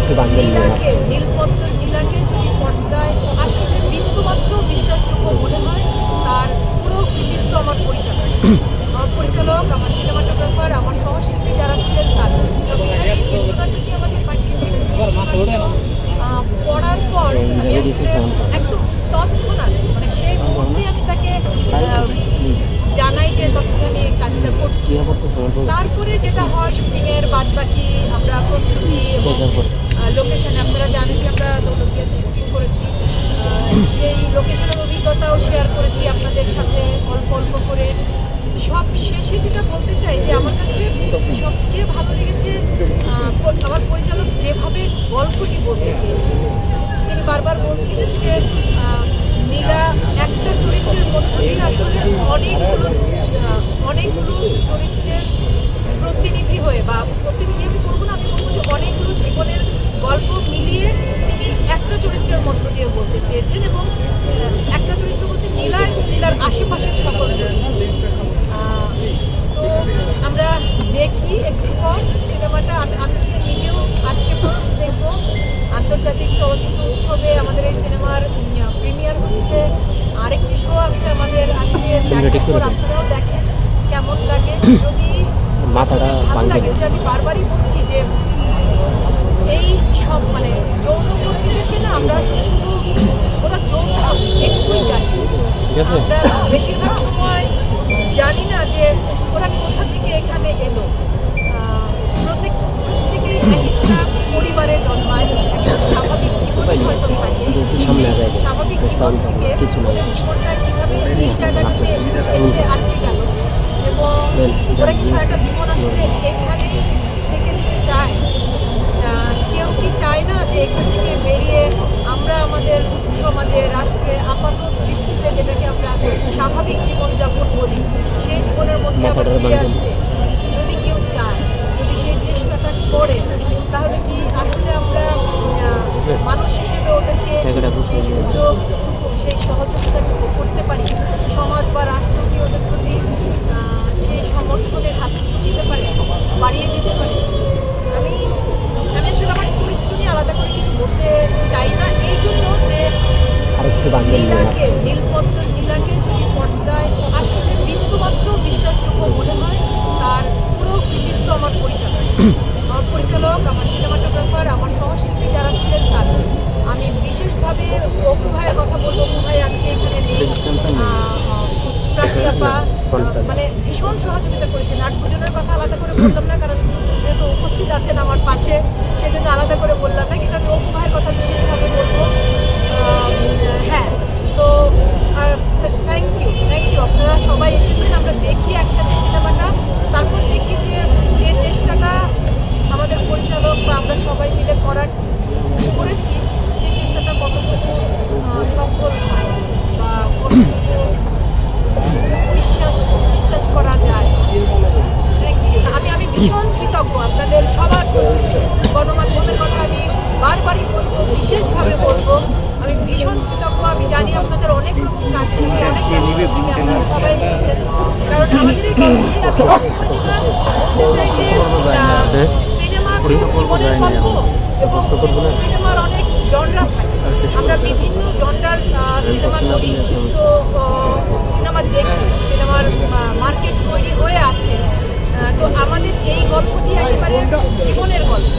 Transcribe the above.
নীলাকে নীলপদ্মের নীলাকে যদি পর্দায় আসলে বিন্দুমাত্র বিশ্বাসযোগ্য মনে হয়, তার পুরো কৃতিত্ব আমার পরিচালক, আমার সিনেমাটোগ্রাফার, আমার সহশিল্পী যারা ছিলেন তাদের। এই চিত্রনাট্যটি আমাকে পাঠিয়েছিলেন। পড়ার পর একদম তৎক্ষণাৎ মানে সেই মুহূর্তে আমি তাকে জানাই যে তখন আমি কাজটা করছি। তারপরে যেটা হয় শুটিংয়ের বাদবাকি আমরা প্রস্তুতি লোকেশনে, আপনারা জানেন যে আমরা দৌলতদিয়াতে শুটিং করেছি, সেই লোকেশনের অভিজ্ঞতাও শেয়ার করেছি আপনাদের সাথে অল্প অল্প করে। সব শেষে যেটা বলতে চাই যে আমার কাছে সবচেয়ে ভালো লেগেছে আমার পরিচালক যেভাবে গল্পটি বলতে চেয়েছে। তিনি বারবার বলছিলেন যে নীলা একটা চরিত্রের মধ্য দিয়ে আসলে অনেকগুলো চরিত্রের প্রতিনিধি হয়ে, বা প্রতিনিধি আমি বলবো না, আমি বলবো যে অনেকগুলো জীবনের গল্প মিলিয়ে তিনি একটা চরিত্রের মধ্য দিয়ে বলতে চেয়েছেন। এবং একটা চরিত্র বলতে নীলা এবং নীলার আশেপাশের সকল চরিত্র। তো আমরা দেখি একটু পর সিনেমাটা। আমি নিজেও আজকে দেখবো। আন্তর্জাতিক চলচ্চিত্র উৎসবে আমাদের এই সিনেমার প্রিমিয়ার হচ্ছে। আরেকটি শো আছে আমাদের, আজকে আপনারাও দেখেন কেমন লাগে। যদি ভালো লাগে, যে আমি বারবারই বলছি যে এই সব মানে যৌন কর্মীদেরকে না আমরা শুধু ওরা যৌন এটুকুই জানি, আমরা বেশিরভাগ সময় জানি না যে ওরা কোথা থেকে এখানে এলো। প্রত্যেকেই একটা পরিবারে জন্মায়, একটা স্বাভাবিক জীবনে হয়তো থাকে, স্বাভাবিক জীবন থেকে জীবনটা কীভাবে এই জায়গাটাতে এসে আটকে গেল, এবং ওরা কি সারাটা জীবন আসলে এখানেই থেকে যেতে চায়। কেউ কি চায় না যে এখান থেকে বেরিয়ে আমরা আমাদের সমাজে, রাষ্ট্রে আপাত দৃষ্টিতে যেটাকে আমরা স্বাভাবিক জীবনযাপন বলি, সেই জীবনের মধ্যে আবার ফিরে আসতে যদি কেউ চায়, যদি সেই চেষ্টাটা করে, তাহলে কি আসলে আমরা মানুষ হিসেবে ওদেরকে সেই সুযোগটুকু, সেই সহযোগিতাটুকু করতে পারি? সমাজ বা রাষ্ট্র কি ওদের প্রতি সেই সমর্থনের হাত দিতে পারে, বাড়িয়ে দিতে পারে? আমি আসলে আমার চরিত্র নিয়ে আলাদা করে কিছু বলতে চাই না, এই জন্য যে নীলপদ্মের নীলাকে যদি পর্দায় আসলে বিন্দুমাত্র বিশ্বাসযোগ্য মনে হয়, তার পুরো কৃতিত্ব আমার পরিচালক, আমার সিনেমাটোগ্রাফার, আমার সহশিল্পী যারা ছিলেন তাদের। আমি বিশেষভাবে অপু ভাইয়ের কথা বলবো। অপু ভাই আজকে এখানে নেই, প্রাচীরাপা মানে ভীষণ সহযোগিতা করেছেন। আর দুজনের কথা আলাদা করে বললাম না, কারণ যেহেতু উপস্থিত আছেন আমার পাশে, সেজন্য আলাদা করে বললাম না। কিন্তু আমি অপু ভাইয়ের কথা বিশেষভাবে বলবো। হ্যাঁ, তো থ্যাংক ইউ। আপনারা সবাই এসেছেন, আমরা দেখি একসাথে সিনেমাটা, তারপর দেখি যে চেষ্টাটা আমাদের পরিচালক বা আমরা সবাই মিলে করেছি, সেই চেষ্টাটা কতটুকু সফল হয় বা কতটুকু বিশ্বাস করা যায়। আমি ভীষণ কৃতজ্ঞ আপনাদের সবার। গণমাধ্যমের কথা আমি বারবারই বলবো, বিশেষভাবে বলবো, আমি ভীষণ কৃতজ্ঞ। আমি জানি আপনাদের অনেক রকম কাজ থেকে আপনারা সবাই এসেছেন, কারণ আমাদের এই গল্পটি সিনেমা জীবনের গল্প, এবং সিনেমার অনেক জনরা থাকে, আমরা বিভিন্ন জনরার সিনেমা করি, তো সিনেমা দেখি, সিনেমার মার্কেট তৈরি হয়ে আছে। তো আমাদের এই গল্পটি একেবারে জীবনের গল্প।